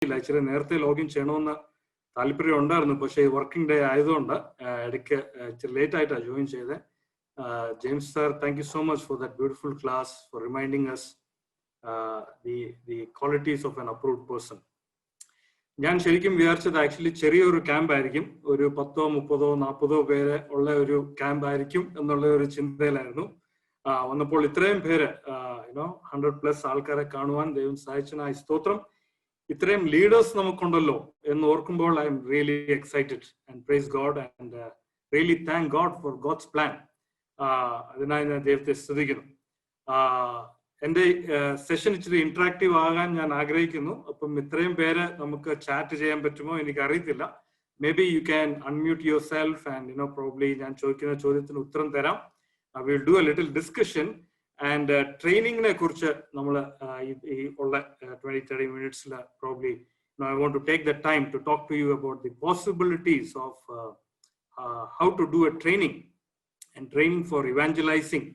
ഇച്ചിരി നേരത്തെ ലോഗിൻ ചെയ്യണമെന്ന് താല്പര്യം ഉണ്ടായിരുന്നു. പക്ഷേ വർക്കിംഗ് ഡേ ആയതുകൊണ്ട് ഇടയ്ക്ക് ഇച്ചിരി ലേറ്റ് ആയിട്ടാണ് ജോയിൻ ചെയ്തത്. James sir, thank you so much for that beautiful class, for reminding us the qualities of an approved person. ഞാൻ ശരിക്കും വിചാരിച്ചത് ആക്ച്വലി ചെറിയൊരു ക്യാമ്പ് ആയിരിക്കും, ഒരു 10, 30, 40 പേര് ഉള്ള ഒരു ക്യാമ്പ് ആയിരിക്കും എന്നുള്ള ഒരു ചിന്തയിലായിരുന്നു. വന്നപ്പോൾ ഇത്രയും പേര് 100+ ആൾക്കാരെ കാണുവാൻ ദൈവം സഹായിച്ചതിനായി സ്തോത്രം. ഇത്രയും ലീഡേഴ്സ് നമുക്കുണ്ടല്ലോ എന്ന് ഓർക്കുമ്പോൾ I am really excited and praise God and really thank God for God's plan. അതിനായി ഞാൻ ദൈവത്തെ സ്തുതിക്കുന്നു. എൻ്റെ സെഷൻ ഇച്ചിരി ഇന്ററാക്റ്റീവ് ആകാൻ ഞാൻ ആഗ്രഹിക്കുന്നു. അപ്പം ഇത്രയും പേര് നമുക്ക് ചാറ്റ് ചെയ്യാൻ പറ്റുമോ എനിക്ക് അറിയത്തില്ല. Maybe you can unmute yourself and probably ഞാൻ ചോദിക്കുന്ന ചോദ്യത്തിന് ഉത്തരം തരാം. Will do a little discussion and ട്രെയിനിങ്ങിനെ കുറിച്ച് നമ്മൾ ഈ ഉള്ള 20-30 മിനിറ്റ്സിൽ probably I want to take the time to talk to you about the possibilities of how to do a training and training for evangelising.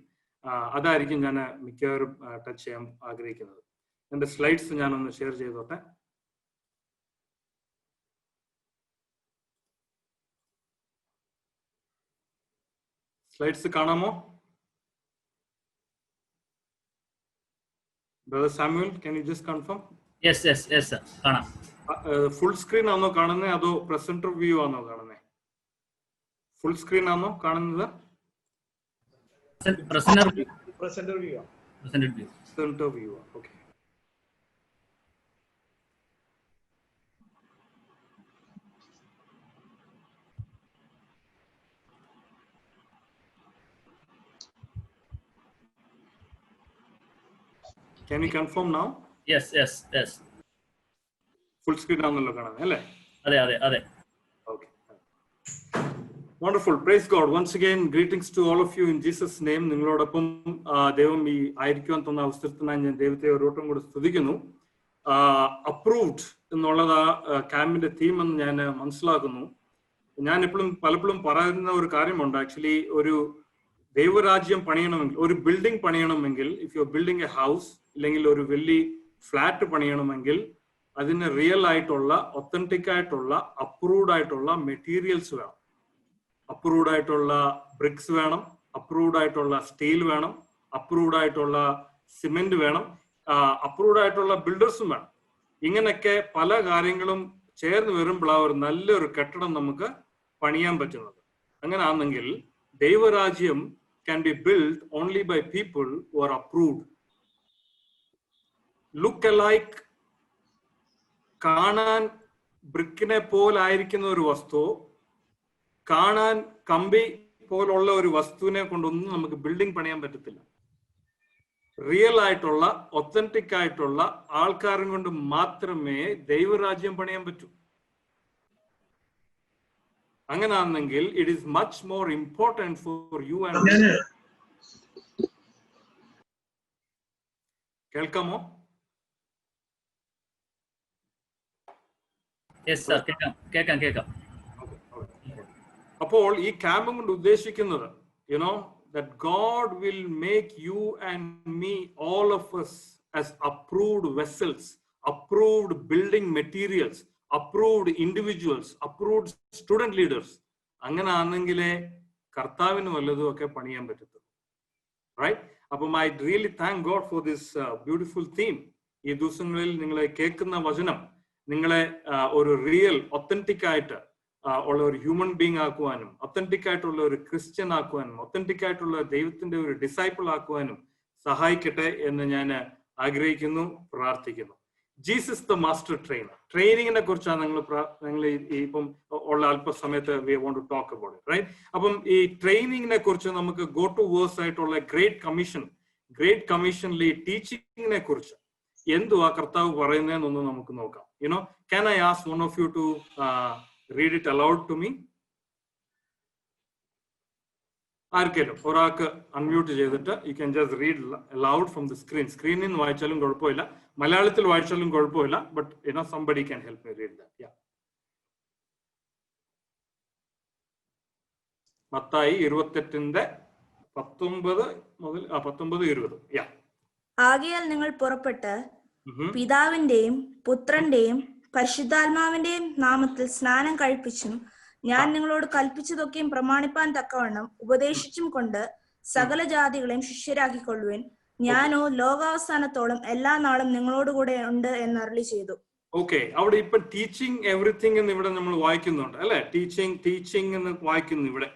അതായിരിക്കും ഞാൻ മിക്കവാറും ടച്ച് ചെയ്യാൻ ആഗ്രഹിക്കുന്നത്. എൻ്റെ സ്ലൈഡ്സ് ഞാനൊന്ന് ഷെയർ ചെയ്തോട്ടെ. സ്ലൈഡ്സ് കാണാമോ? Brother Samuel, can you just confirm? Yes sir. കാണാം. ഫുൾ സ്ക്രീൻ ആണോ കാണുന്നത് അതോ പ്രസന്റർ വ്യൂ ആണോ കാണുന്നത്? ഫുൾ സ്ക്രീൻ ആണോ കാണുന്നത്? Presenter view. Okay. Can you confirm now? Yes. Full screen ആണല്ലോ കാണുന്നത് അല്ലേ? അതെ. Okay. Wonderful. Praise God. Once again, greetings to all of you in Jesus' name. നിങ്ങളോടൊപ്പം ദൈവം ഈ ആയിരിക്കുവാൻ തന്ന അവസരത്തിനായി ഞാൻ ദൈവത്തെ ഒരോട്ടം കൂടെ സ്തുതിക്കുന്നു. അപ്രൂവ്ഡ് എന്നുള്ളത് ക്യാമ്പിന്റെ തീം എന്ന് ഞാൻ മനസ്സിലാക്കുന്നു. ഞാൻ പലപ്പോഴും പറയുന്ന ഒരു കാര്യമുണ്ട്. ആക്ച്വലി ഒരു ദൈവരാജ്യം പണിയണമെങ്കിൽ, ഒരു ബിൽഡിംഗ് പണിയണമെങ്കിൽ, if you are building a house അല്ലെങ്കിൽ ഒരു വലിയ ഫ്ലാറ്റ് പണിയണമെങ്കിൽ അതിന് റിയൽ ആയിട്ടുള്ള, ഒത്തന്റിക് ആയിട്ടുള്ള, അപ്രൂവ്ഡ് ആയിട്ടുള്ള മെറ്റീരിയൽസ് വേണം. അപ്രൂവ്ഡ് ആയിട്ടുള്ള ബ്രിക്സ് വേണം, അപ്രൂവ്ഡ് ആയിട്ടുള്ള സ്റ്റീൽ വേണം, അപ്രൂവ്ഡ് ആയിട്ടുള്ള സിമെന്റ് വേണം, അപ്രൂവ്ഡ് ആയിട്ടുള്ള ബിൽഡേഴ്സും വേണം. ഇങ്ങനെയൊക്കെ പല കാര്യങ്ങളും ചേർന്ന് വരുമ്പോഴാണ് ഒരു നല്ലൊരു കെട്ടിടം നമുക്ക് പണിയാൻ പറ്റുന്നത്. അങ്ങനെ ആണെങ്കിൽ ദൈവരാജ്യം can be built only by people who are approved. Look alike, കാണാൻ ബ്രിക്കിനെ പോലായിരിക്കുന്ന ഒരു വസ്തു, കാണാൻ കമ്പി പോലുള്ള ഒരു വസ്തുവിനെ കൊണ്ടൊന്നും നമുക്ക് ബിൽഡിംഗ് പണിയാൻ പറ്റത്തില്ല. റിയൽ ആയിട്ടുള്ള, ഒത്തന്റിക് ആയിട്ടുള്ള ആൾക്കാരും കൊണ്ട് മാത്രമേ ദൈവരാജ്യം പണിയാൻ പറ്റൂ. അങ്ങനാണെങ്കിൽ it is much more important for you and കേൾക്കാമോ? കേൾക്കാം. അപ്പോൾ ഈ ക്യാമ്പ് കൊണ്ട് ഉദ്ദേശിക്കുന്നത് that God will make you and me, all of us, as approved vessels, approved building materials, approved individuals, approved student leaders. അങ്ങനെ ആണെങ്കിലേ കർത്താവിന് വല്ലതും ഒക്കെ പണിയാൻ പറ്റത്തുള്ളൂ. റൈറ്റ്? അപ്പം I really thank God for this beautiful theme. ഈ ദിവസങ്ങളിൽ നിങ്ങളെ കേൾക്കുന്ന വചനം നിങ്ങളെ ഒരു റിയൽ, ഒത്തന്റിക് ആയിട്ട് ഉള്ള ഒരു ഹ്യൂമൻ ബീങ് ആക്കുവാനും, ഒത്തന്റിക് ആയിട്ടുള്ള ഒരു ക്രിസ്ത്യൻ ആക്കുവാനും, ഒത്തന്റിക് ആയിട്ടുള്ള ദൈവത്തിന്റെ ഒരു ഡിസൈപ്പിൾ ആക്കുവാനും സഹായിക്കട്ടെ എന്ന് ഞാൻ ആഗ്രഹിക്കുന്നു, പ്രാർത്ഥിക്കുന്നു. Jesus the master trainer. ട്രെയിനിങ്ങിനെ കുറിച്ചാണ് നിങ്ങൾ ഇപ്പം ഉള്ള അല്പസമയത്ത് we want to talk about it, right? അപ്പം ഈ ട്രെയിനിങ്ങിനെ കുറിച്ച് നമുക്ക് ഗോ ടു വേഴ്സ് ആയിട്ടുള്ള ഗ്രേറ്റ് കമ്മീഷനിൽ ഈ ടീച്ചിങ്ങിനെ കുറിച്ച് എന്തുവാ കർത്താവ് പറയുന്നതെന്നൊന്ന് നമുക്ക് നോക്കാം. can I ask one of you to read it aloud to me? ആർക്കെങ്കിലും ഒരാൾക്ക് അൺമ്യൂട്ട് ചെയ്തിട്ട് you can just read loud from the screen. സ്ക്രീനിൽ നിന്ന് വായിച്ചാലും കുഴപ്പമില്ല, മലയാളത്തിൽ വായിച്ചാലും കുഴപ്പമില്ല, but somebody can help me read that. Yeah. Mathai 28:19-20. Yeah. ആകയാൽ നിങ്ങൾ പുറപ്പെട്ട് പിതാവിന്റെയും പുത്രന്റെയും പരിശുദ്ധാത്മാവിന്റെ നാമത്തിൽ സ്നാനം കഴിപ്പിച്ചും ഞാൻ നിങ്ങളോട് കൽപ്പിച്ചതൊക്കെയും പ്രമാണിപ്പാൻ തക്കവണ്ണം ഉപദേശിച്ചും കൊണ്ട് സകല ജാതികളെയും ശിഷ്യരാക്കിക്കൊള്ളുവിൻ. ഞാനോ ലോകാവസാനത്തോളം എല്ലാ നാളും നിങ്ങളോടുകൂടെ ഉണ്ട് എന്ന് അരുളി ചെയ്തു. ഓക്കെ, അവിടെ ഇപ്പൊ ടീച്ചിങ് എവറിത്തിങ് എന്ന് ഇവിടെ നമ്മൾ വായിക്കുന്നുണ്ട് അല്ലെ? ടീച്ചിങ് എന്ന് വായിക്കുന്നു ഇവിടെ.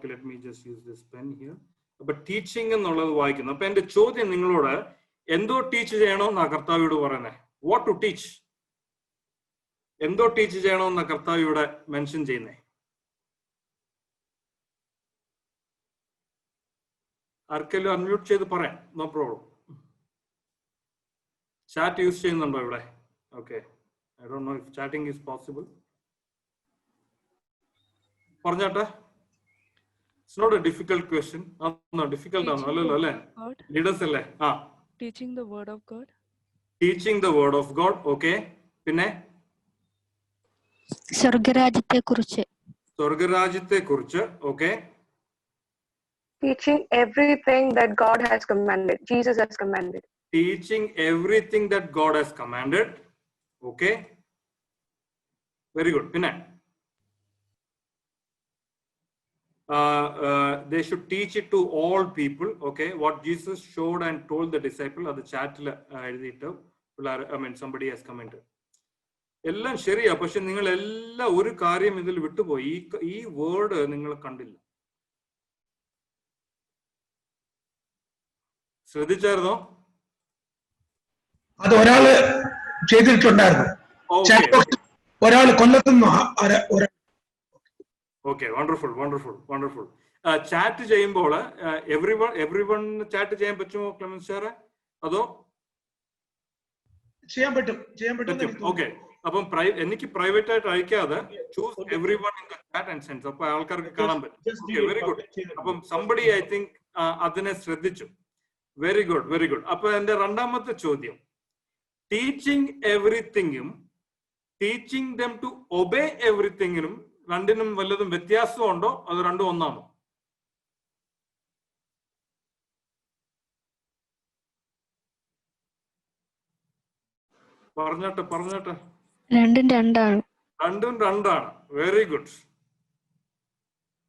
Let me just use this pen here. അപ്പൊ ടീച്ചിങ് എന്നുള്ളത് വായിക്കുന്നു. അപ്പൊ എന്റെ ചോദ്യം നിങ്ങളോട്, എന്തോ ടീച്ച് ചെയ്യണമെന്നാ കർത്താവിയോട് പറയുന്നത്? What to teach? എന്തോ ടീച്ച് ചെയ്യണമെന്നാ കർത്താവ് ഇവിടെ മെൻഷൻ ചെയ്യുന്നേ? ആർക്കെങ്കിലും അൺമ്യൂട്ട് ചെയ്ത് പറയാം, നോ പ്രോബ്ലം. ചാറ്റ് യൂസ് ചെയ്യുന്നുണ്ടോ ഇവിടെ? Okay, I don't know if chatting is possible. പറഞ്ഞാട്ടെ. It's not a difficult question. No, difficult ആണ്. അല്ലല്ലോ അല്ലേ? ലീഡേഴ്സ് അല്ലേ? Teaching the word of God. Teaching the word of God. Okay. പിന്നെ സ്വർഗരാജ്യത്തെക്കുറിച്ച്. സ്വർഗരാജ്യത്തെക്കുറിച്ച്. Okay. Teaching everything that God has commanded. Jesus has commanded. Teaching everything that God has commanded. Okay. Very good. Pinna. They should teach it to all people. Okay. What Jesus showed and told the disciple at the chat. I mean, somebody has commented. എല്ലാം ശരിയാ, പക്ഷെ നിങ്ങൾ എല്ലാം ഒരു കാര്യം ഇതിൽ വിട്ടുപോയി. ഈ വേർഡ് നിങ്ങൾ കണ്ടില്ല. ശ്രദ്ധിച്ചായിരുന്നോ? അത് ഒരാള് ചെയ്തിട്ടുണ്ടായിരുന്നു. ഒരാള് കൊല്ലത്തുനിന്ന്. Okay, wonderful wonderful wonderful. Chat ചെയ്യുമ്പോൾ എവ്രിവൺ ചാറ്റ് ചെയ്യാൻ പറ്റുമോ ക്ലെമൻസ് സാറെ? അതോ ചെയ്യാൻ പറ്റും? ഓക്കെ, അപ്പം എനിക്ക് പ്രൈവറ്റ് ആയിട്ട് അയക്കാതെ choose everyone in the chat and send. അപ്പൊ ആൾക്കാർക്ക് കാണാൻ പറ്റും. Very good. അപ്പം സംബഡി ഐ തിങ്ക് അതിനെ ശ്രദ്ധിച്ചു. Very good, very good. അപ്പൊ എന്റെ രണ്ടാമത്തെ ചോദ്യം, ടീച്ചിങ് എവറിത്തിങ്ങും ടീച്ചിങ് ദം ടു ഒബേ എവറിത്തിങ്ങിനും രണ്ടിനും വല്ലതും വ്യത്യാസമുണ്ടോ? അത് രണ്ടും ഒന്നാണോ? പറഞ്ഞോട്ടെ. രണ്ടും രണ്ടാണ്. വെരി ഗുഡ്.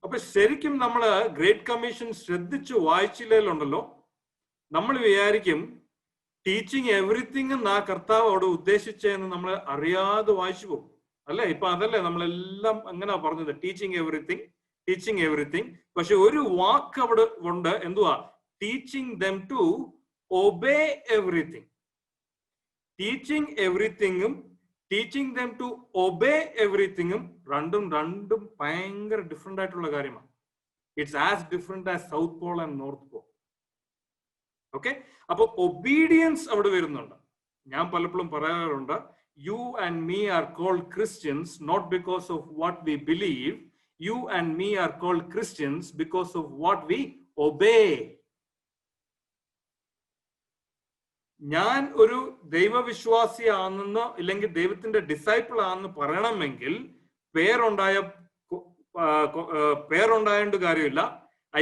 അപ്പൊ ശരിക്കും നമ്മള് ഗ്രേറ്റ് കമ്മീഷൻ ശ്രദ്ധിച്ചു വായിച്ചില്ലേലുണ്ടല്ലോ, നമ്മൾ വിചാരിക്കും ടീച്ചിങ് എവറിത്തിങ് എന്നാ കർത്താവ് അവിടെ ഉദ്ദേശിച്ചതെന്ന് നമ്മൾ അറിയാതെ വായിച്ചു പോകും അല്ലെ? ഇപ്പൊ അതല്ലേ നമ്മളെല്ലാം അങ്ങനെ പറഞ്ഞത്, ടീച്ചിങ് എവറിത്തിങ്. പക്ഷെ ഒരു വാക്ക് അവിടെ ഉണ്ട്, എന്തുവാ? Teaching them to obey everything. Teaching എവറിത്തിങ്ങും ടീച്ചിങ് ദം ടു ഒബേ എവറിത്തിങ്ങും രണ്ടും ഭയങ്കര ഡിഫറെന്റ് ആയിട്ടുള്ള കാര്യമാണ്. It's as different as south pole and north pole. Okay, അപ്പൊ ഒബീഡിയൻസ് അവിടെ വരുന്നുണ്ട്. ഞാൻ പലപ്പോഴും പറയാറുണ്ട്, you and me are called Christians not because of what we believe. You and me are called Christians because of what we obey. ഞാൻ ഒരു ദൈവവിശ്വാസിയാണെന്നോ ഇല്ലെങ്കിൽ ദൈവത്തിന്റെ ഡിസൈപ്പിൾ ആണെന്ന് പറയണമെങ്കിൽ പേരുണ്ടായോണ്ട് കാര്യമില്ല,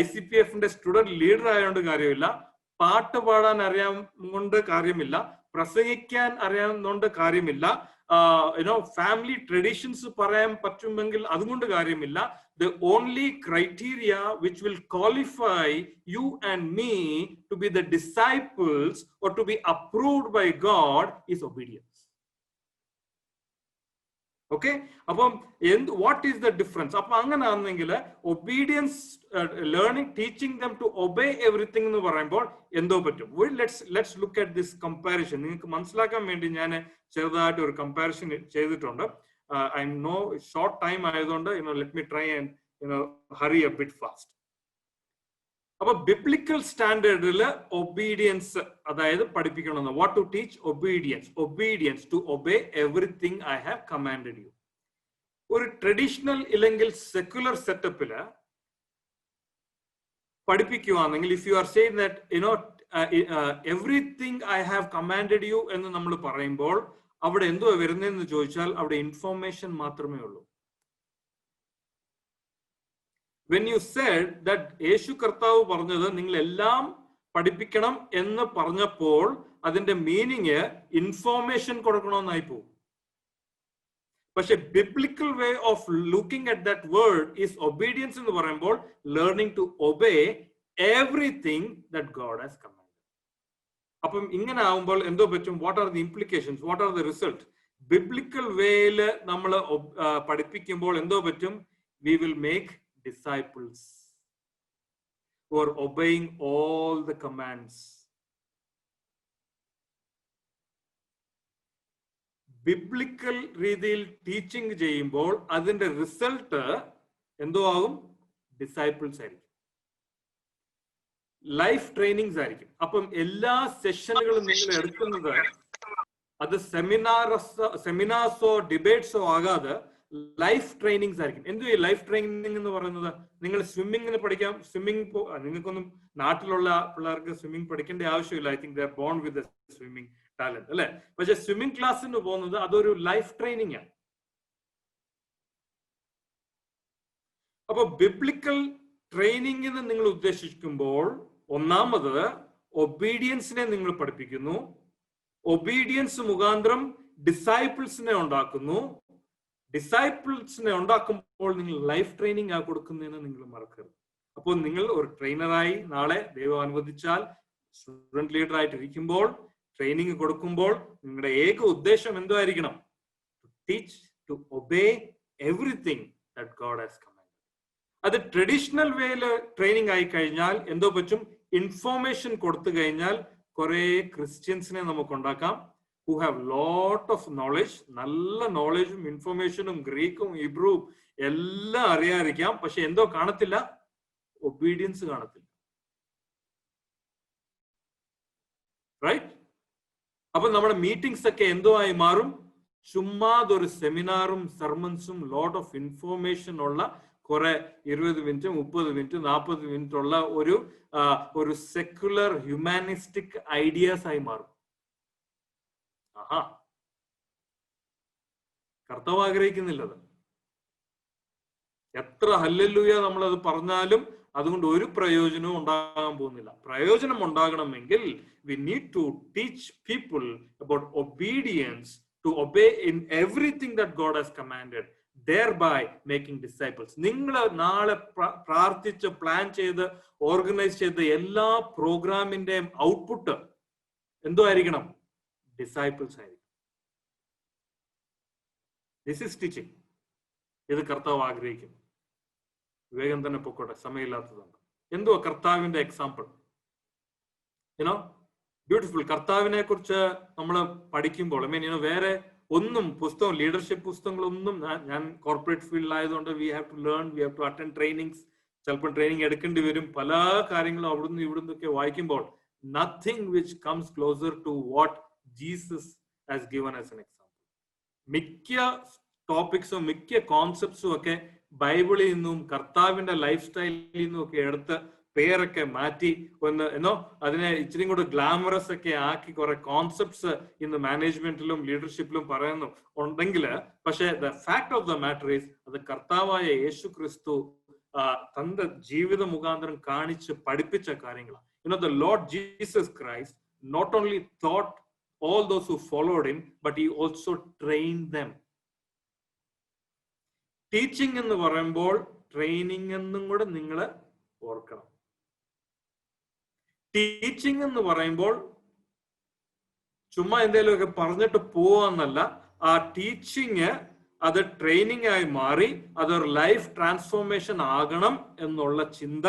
ICPFന്റെ സ്റ്റുഡന്റ് ലീഡർ ആയതുകൊണ്ട് കാര്യമില്ല, പാട്ട് പാടാൻ അറിയാൻ കൊണ്ട് കാര്യമില്ല, പ്രസംഗിക്കാൻ അറിയാവുന്നതുകൊണ്ട് കാര്യമില്ല, ഫാമിലി ട്രഡീഷൻസ് പറയാൻ പറ്റുമെങ്കിൽ അതുകൊണ്ട് കാര്യമില്ല. The only criteria which will qualify you and me to be the disciples or to be approved by God is obedience. Okay, അപ്പം what is the difference? അപ്പൊ അങ്ങനെ ആണെങ്കിൽ obedience, learning, teaching them to obey everything എന്ന് പറയുമ്പോൾ എന്തോ പറ്റും. Let's look at this comparison. നിങ്ങൾക്ക് മനസ്സിലാക്കാൻ വേണ്ടി ഞാൻ ചെറുതായിട്ട് ഒരു കമ്പാരിസൺ ചെയ്തിട്ടുണ്ട്. I know short time ആയതുകൊണ്ട് let me try and hurry a bit fast. അപ്പൊ ബിബ്ലിക്കൽ സ്റ്റാൻഡേർഡില് ഒബീഡിയൻസ്, അതായത് പഠിപ്പിക്കണം. What to teach? Obedience to obey everything I have commanded you. ഒരു ട്രഡീഷണൽ ഇല്ലെങ്കിൽ സെക്യുലർ സെറ്റപ്പില് പഠിപ്പിക്കുകയാണെങ്കിൽ, if you are saying that everything I have commanded you എന്ന് നമ്മൾ പറയുമ്പോൾ അവിടെ എന്തോ വരുന്നതെന്ന് ചോദിച്ചാൽ അവിടെ ഇൻഫോർമേഷൻ മാത്രമേ ഉള്ളൂ. When you said that യേശു കർത്താവ് പറഞ്ഞത് നിങ്ങൾ എല്ലാം പഠിപ്പിക്കണം എന്ന് പറഞ്ഞപ്പോൾ അതിന്റെ മീനിങ് ഇൻഫോർമേഷൻ കൊടുക്കണമെന്നായി പോകും. പക്ഷെ biblical way of looking at that word is obedience എന്ന് പറയുമ്പോൾ learning to obey everything that God has commanded. അപ്പം ഇങ്ങനെ ആവുമ്പോൾ എന്തോ പറ്റും? What are the implications, what are the result? Biblical വേയില് നമ്മൾ പഠിപ്പിക്കുമ്പോൾ എന്തോ പറ്റും? We will make disciples who are obeying all the commands. ബിബ്ലിക്കൽ രീതിയിൽ ടീച്ചിങ് ചെയ്യുമ്പോൾ അതിന്റെ റിസൾട്ട് എന്തോ ആകും? ഡിസൈപ്പിൾസ് ആയിരിക്കും, ലൈഫ് ട്രെയിനിങ്സ് ആയിരിക്കും. അപ്പം എല്ലാ സെഷനുകളും നിങ്ങൾ എടുക്കുന്നത് അത് സെമിനാർസോ ഡിബേറ്റ്സോ ആകാതെ ലൈഫ് ട്രെയിനിങ്സ് ആയിരിക്കും. എന്തു ഈ ലൈഫ് ട്രെയിനിങ് എന്ന് പറയുന്നത്? നിങ്ങൾ സ്വിമ്മിങ്ങിന് പഠിക്കാം, നിങ്ങൾക്കൊന്നും നാട്ടിലുള്ള പിള്ളേർക്ക് സ്വിമ്മിങ് പഠിക്കേണ്ട ആവശ്യമില്ല. I think they are bone with swimming talent അല്ലെ? പക്ഷെ സ്വിമ്മിങ് ക്ലാസ്സിന് പോകുന്നത് അതൊരു ലൈഫ് ട്രെയിനിങ് ആണ്. അപ്പൊ ബിബ്ലിക്കൽ ട്രെയിനിങ്ങിന് നിങ്ങൾ ഉദ്ദേശിക്കുമ്പോൾ ഒന്നാമത് ഒബീഡിയൻസിനെ നിങ്ങൾ പഠിപ്പിക്കുന്നു. ഒബീഡിയൻസ് മുഖാന്തരം ഡിസൈപ്പിൾസിനെ ഉണ്ടാക്കുന്നു. ഡിസൈപ്പിൾസിനെ ഉണ്ടാക്കുമ്പോൾ നിങ്ങൾ ലൈഫ് ട്രെയിനിങ് ആ കൊടുക്കുന്നതെന്ന് നിങ്ങൾ മറക്കരുത്. അപ്പോൾ നിങ്ങൾ ഒരു ട്രെയിനറായി നാളെ ദൈവം അനുവദിച്ചാൽ സ്റ്റുഡന്റ് ലീഡർ ആയിട്ട് ഇരിക്കുമ്പോൾ ട്രെയിനിങ് കൊടുക്കുമ്പോൾ നിങ്ങളുടെ ഏക ഉദ്ദേശം എന്തോ ആയിരിക്കണം? To teach, to obey everything that God has commanded. അത് ട്രഡീഷണൽ വേയില് ട്രെയിനിങ് ആയി കഴിഞ്ഞാൽ എന്തോ പറ്റും? ഇൻഫോർമേഷൻ കൊടുത്തു കഴിഞ്ഞാൽ കുറെ ക്രിസ്ത്യൻസിനെ നമുക്ക് ഉണ്ടാക്കാം who have lot of knowledge, നല്ല നോളജും ഇൻഫർമേഷനും ഗ്രീക്കും ഇബ്രുവും എല്ലാം അറിയാതിരിക്കാം, പക്ഷെ എന്തോ കാണത്തില്ല? ഒബീഡിയൻസ് കാണത്തില്ല. റൈറ്റ്? അപ്പൊ നമ്മുടെ മീറ്റിംഗ്സ് ഒക്കെ എന്തോ ആയി മാറും? ചുമ്മാതൊരു സെമിനാറും സർമൺസും ലോട്ട് ഓഫ് ഇൻഫോർമേഷൻ ഉള്ള കുറെ 20 മിനിറ്റ് 30 മിനിറ്റ് 40 മിനിറ്റ് ഉള്ള ഒരു സെക്യുലർ ഹ്യൂമാനിസ്റ്റിക് ഐഡിയാസ് ആയി മാറും. ആഹാ, കർത്താവ് ആഗ്രഹിക്കുന്നില്ലത്. എത്ര ഹല്ലേലൂയ നമ്മളത് പറഞ്ഞാലും അതുകൊണ്ട് ഒരു പ്രയോജനവും ഉണ്ടാകാൻ പോകുന്നില്ല. പ്രയോജനം ഉണ്ടാകണമെങ്കിൽ we need to teach people about obedience, to obey in everything that God has commanded, thereby making disciples. നിങ്ങൾ നാളെ പ്രാർത്ഥിച്ച് പ്ലാൻ ചെയ്ത് ഓർഗനൈസ് ചെയ്ത് എല്ലാ പ്രോഗ്രാമിന്റെയും ഔട്ട്പുട്ട് എന്തോ ആയിരിക്കണം? ഡിസൈപ്പിൾസ് ആയിരിക്കും. This is teaching. ഇത് കർത്താവ് ആഗ്രഹിക്കും. വേഗം തന്നെ പൊക്കോട്ടെ, സമയമില്ലാത്തതുണ്ട്. എന്തുവാ കർത്താവിന്റെ എക്സാമ്പിൾ? You know, beautiful. കർത്താവിനെ കുറിച്ച് നമ്മൾ പഠിക്കുമ്പോൾ വേറെ ഒന്നും പുസ്തകം, ലീഡർഷിപ്പ് പുസ്തകങ്ങളൊന്നും, ഞാൻ കോർപ്പറേറ്റ് ഫീൽഡിലായതുകൊണ്ട് we have to learn, we have to attend trainings. ചിലപ്പോൾ ട്രെയിനിങ് എടുക്കേണ്ടി വരും. പല കാര്യങ്ങളും അവിടുന്ന് ഇവിടുന്ന് ഒക്കെ വായിക്കുമ്പോൾ nothing which comes closer to what Jesus has given as an example. മിക്ക ടോപ്പിക്സും മിക്ക കോൺസെപ്റ്റ്സും ഒക്കെ ബൈബിളിൽ നിന്നും കർത്താവിന്റെ ലൈഫ് സ്റ്റൈലിൽ നിന്നും ഒക്കെ എടുത്ത് പേരൊക്കെ മാറ്റി അതിനെ ഇച്ചിരി കൂടെ ഗ്ലാമറസ് ഒക്കെ ആക്കി കുറെ കോൺസെപ്റ്റ്സ് ഇന്ന് മാനേജ്മെന്റിലും ലീഡർഷിപ്പിലും പറയുന്നു ഉണ്ടെങ്കിൽ, പക്ഷെ the fact of the matter is അത് കർത്താവായ യേശു ക്രിസ്തു തന്റെ ജീവിത മുഖാന്തരം കാണിച്ച് പഠിപ്പിച്ച കാര്യങ്ങളാണ്. The Lord Jesus Christ not only taught all those who followed him, but he also trained them. Teaching എന്ന് പറയുമ്പോൾ ട്രെയിനിങ് എന്നും കൂടെ നിങ്ങൾ ഓർക്കണം. ടീച്ചിങ് എന്ന് പറയുമ്പോൾ ചുമ്മാ എന്തെങ്കിലുമൊക്കെ പറഞ്ഞിട്ട് പോവാന്നല്ല. ആ ടീച്ചിങ് അത് ട്രെയിനിങ് ആയി മാറി അതൊരു ലൈഫ് ട്രാൻസ്ഫോർമേഷൻ ആകണം എന്നുള്ള ചിന്ത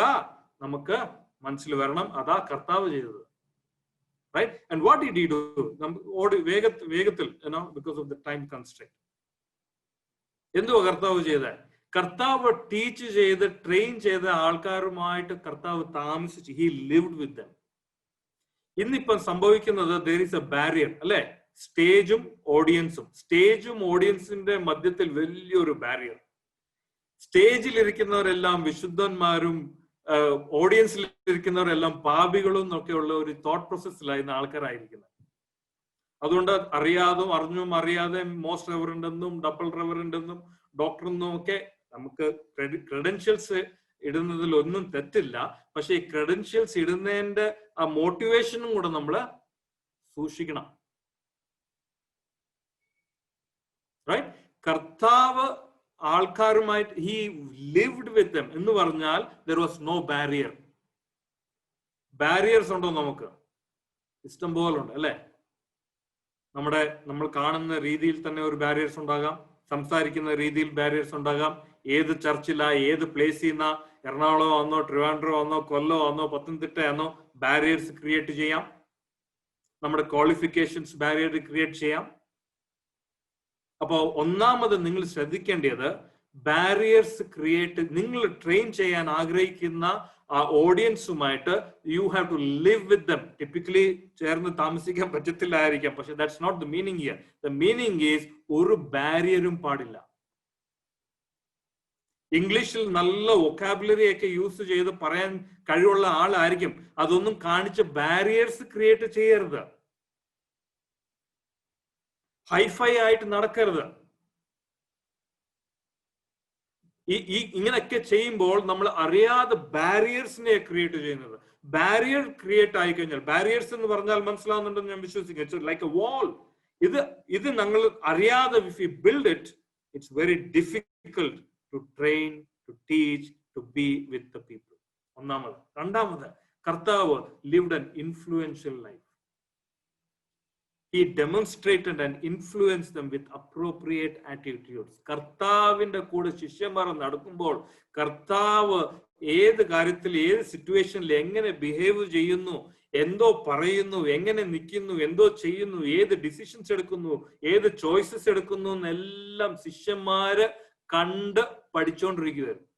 നമുക്ക് മനസ്സിൽ വരണം. അതാ കർത്താവ് ചെയ്തത്. Right? And what did he do? വേഗത്തിൽ because of the time constraint എന്തുവാ കർത്താവ് ചെയ്ത? കർത്താവ് ടീച്ച് ചെയ്ത് ട്രെയിൻ ചെയ്ത ആൾക്കാരുമായിട്ട് കർത്താവ് താമസിച്ച് ഹി ലിവ്ഡ് വിത്ത് ദം. ഇന്നിപ്പം സംഭവിക്കുന്നത് there is a barrier അല്ലെ? സ്റ്റേജും ഓഡിയൻസും. സ്റ്റേജും ഓഡിയൻസിന്റെ മധ്യത്തിൽ വലിയൊരു ബാരിയർ. സ്റ്റേജിൽ ഇരിക്കുന്നവരെല്ലാം വിശുദ്ധന്മാരും ഓഡിയൻസിൽ ഇരിക്കുന്നവരെല്ലാം പാപികളും എന്നൊക്കെയുള്ള ഒരു തോട്ട് പ്രോസസ്സിലായിരുന്ന ആൾക്കാരായിരിക്കുന്നത്. അതുകൊണ്ട് അറിയാതും അറിഞ്ഞും അറിയാതെ മോസ്റ്റ് റെവറൻഡ് എന്നും ഡബിൾ റെവറൻഡ് എന്നും ഡോക്ടർ എന്നും ഒക്കെ നമുക്ക് ക്രെഡൻഷ്യൽസ് ഇടുന്നതിൽ ഒന്നും തെറ്റില്ല. പക്ഷെ ഈ ക്രെഡൻഷ്യൽസ് ഇടുന്നതിന്റെ ആ മോട്ടിവേഷനും കൂടെ നമ്മൾ സൂക്ഷിക്കണം. റൈറ്റ്? കർത്താവ് ആൾക്കാരുമായിട്ട് he lived with them എന്ന് പറഞ്ഞാൽ there was no barrier. Barriers ഉണ്ടോ? നമുക്ക് ഇഷ്ടം പോലെ ഉണ്ട് അല്ലെ. നമ്മൾ കാണുന്ന രീതിയിൽ തന്നെ ഒരു ബാരിയേഴ്സ് ഉണ്ടാകാം, സംസാരിക്കുന്ന രീതിയിൽ ബാരിയേഴ്സ് ഉണ്ടാകാം, ഏത് ചർച്ചിലാ, ഏത് പ്ലേസിൽ നിന്നാ, എറണാകുളം ആണോ, ട്രിവാൻഡ്രം ആണോ, കൊല്ലം ആണോ, പത്തനംതിട്ട ആണോ, ബാരിയേഴ്സ് ക്രിയേറ്റ് ചെയ്യാം. നമ്മുടെ ക്വാളിഫിക്കേഷൻസ് ബാരിയർ ക്രിയേറ്റ് ചെയ്യാം. അപ്പോ ഒന്നാമത് നിങ്ങൾ ശ്രദ്ധിക്കേണ്ടത് ബാരിയേഴ്സ് ക്രിയേറ്റ്, നിങ്ങൾ ട്രെയിൻ ചെയ്യാൻ ആഗ്രഹിക്കുന്ന ആ ഓഡിയൻസുമായിട്ട് you have to live with them. Typically ചേർന്ന് താമസിക്കാൻ പറ്റത്തില്ലായിരിക്കാം, പക്ഷെ that's not the meaning here. The meaning is ഒരു ബാരിയറും പാടില്ല. ഇംഗ്ലീഷിൽ നല്ല വൊക്കാബുലറി ഒക്കെ യൂസ് ചെയ്ത് പറയാൻ കഴിവുള്ള ആളായിരിക്കും, അതൊന്നും കാണിച്ച് ബാരിയേഴ്സ് ക്രിയേറ്റ് ചെയ്യരുത്. ഹൈഫൈ ആയിട്ട് നടക്കരുത്. ഇങ്ങനെയൊക്കെ ചെയ്യുമ്പോൾ നമ്മൾ അറിയാതെ ബാരിയേഴ്സിനെ ക്രിയേറ്റ് ചെയ്യുന്നത്. ബാരിയർ ക്രിയേറ്റ് ആയി കഴിഞ്ഞാൽ, ബാരിയേഴ്സ് എന്ന് പറഞ്ഞാൽ മനസ്സിലാവുന്നുണ്ടെന്ന് ഞാൻ വിശ്വസിക്കുന്നു. ഇറ്റ്സ് ലൈക്ക് എ വാൾ. ഇത് ഞങ്ങൾ അറിയാതെ if we build it, it's very difficult to train, to teach, to be with the people. ഒന്നാമത്. രണ്ടാമത്, കർത്താവ് lived an influential life. He demonstrated and influenced them with appropriate attitudes. കർത്താവിന്റെ കൂടെ ശിഷ്യന്മാർ നടക്കുമ്പോൾ കർത്താവ് ഏത് കാര്യത്തിൽ, ഏത് സിറ്റുവേഷനിൽ എങ്ങനെ ബിഹേവ് ചെയ്യുന്നു, എന്തോ പറയുന്നു, എങ്ങനെ നിൽക്കുന്നു, എന്തോ ചെയ്യുന്നു, ഏത് ഡിസിഷൻസ് എടുക്കുന്നു, ഏത് ചോയ്സസ് എടുക്കുന്നു എന്നെല്ലാം ശിഷ്യന്മാര് കണ്ട് പഠിച്ചുകൊണ്ടിരിക്കുകയായിരുന്നു.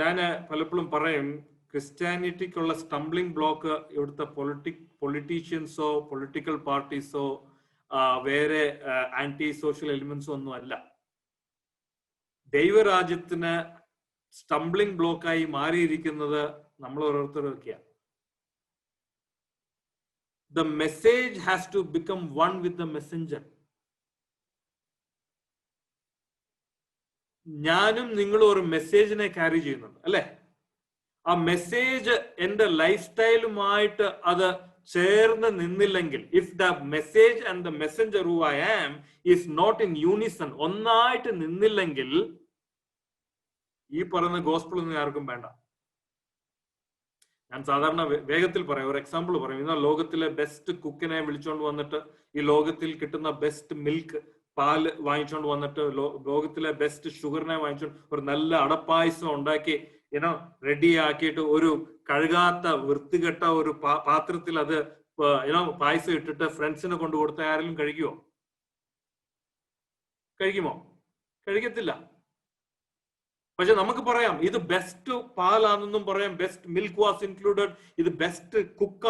ഞാൻ പലപ്പോഴും പറയും, ക്രിസ്ത്യാനിറ്റിക്കുള്ള സ്റ്റംബ്ലിംഗ് ബ്ലോക്ക് ഇവിടുത്തെ പൊളിറ്റീഷ്യൻസോ പൊളിറ്റിക്കൽ പാർട്ടീസോ വേറെ ആന്റി സോഷ്യൽ എലിമെന്റ്സോ ഒന്നും അല്ല. ദൈവരാജ്യത്തിന് സ്റ്റംബ്ലിംഗ് ബ്ലോക്കായി മാറിയിരിക്കുന്നത് നമ്മൾ ഓരോരുത്തരൊക്കെയാണ്. The message has to become one with the messenger. ഞാനും നിങ്ങളും ഒരു മെസ്സേജിനെ ക്യാരി ചെയ്യുന്നുണ്ട് അല്ലെ. ആ മെസ്സേജ് എന്റെ ലൈഫ് സ്റ്റൈലുമായിട്ട് അത് ചേർന്ന് നിന്നില്ലെങ്കിൽ, if the message and the messenger who I am is not in unison, ഒന്നായിട്ട് നിന്നില്ലെങ്കിൽ ഈ പറയുന്ന ഗോസ്പിൾ ഒന്നും ആർക്കും വേണ്ട. ഞാൻ സാധാരണ വേഗത്തിൽ പറയാം, ഒരു എക്സാമ്പിൾ പറയും. ഇന്ന് ലോകത്തിലെ ബെസ്റ്റ് കുക്കിനെ വിളിച്ചോണ്ട് വന്നിട്ട്, ഈ ലോകത്തിൽ കിട്ടുന്ന ബെസ്റ്റ് മിൽക്ക് പാല് വാങ്ങിച്ചോണ്ട് വന്നിട്ട്, ലോകത്തിലെ ബെസ്റ്റ് ഷുഗറിനെ വാങ്ങിച്ചോണ്ട് ഒരു നല്ല അടപ്പായസം ഉണ്ടാക്കി റെഡി ആക്കിയിട്ട് ഒരു കഴുകാത്ത വൃത്തികെട്ട ഒരു പാത്രത്തിൽ അത് പായസം ഇട്ടിട്ട് ഫ്രണ്ട്സിനെ കൊണ്ടു കൊടുത്ത ആരെങ്കിലും കഴിക്കുമോ? കഴിക്കത്തില്ല. പക്ഷെ നമുക്ക് പറയാം ഇത് ബെസ്റ്റ് പാലാണെന്നും പറയാം, ബെസ്റ്റ് മിൽക്ക് വാസ് ഇൻക്ലൂഡഡ്, ഇത് ബെസ്റ്റ് കുക്ക,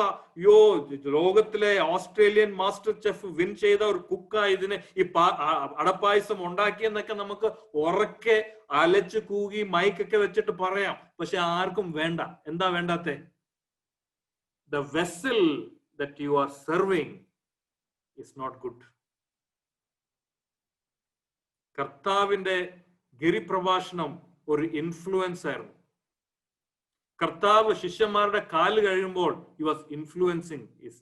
ലോകത്തിലെ ഓസ്ട്രേലിയൻ മാസ്റ്റർ ചെഫ് വിൻ ചെയ്ത ഒരു കുക്ക ഇതിന് ഈ അടപ്പായസം ഉണ്ടാക്കിയെന്നൊക്കെ നമുക്ക് ഉറക്കെ അലച്ചു കൂകി മൈക്കൊക്കെ വെച്ചിട്ട് പറയാം. പക്ഷെ ആർക്കും വേണ്ട. എന്താ വേണ്ടാത്തെ? The vessel that you are serving is not good. കർത്താവിന്റെ ഗിരിപ്രഭാഷണം ഒരു ഇൻഫ്ലുവൻസ് ആയിരുന്നു. കർത്താവ് ശിഷ്യന്മാരുടെ കാല് കഴിയുമ്പോൾ he was influencing his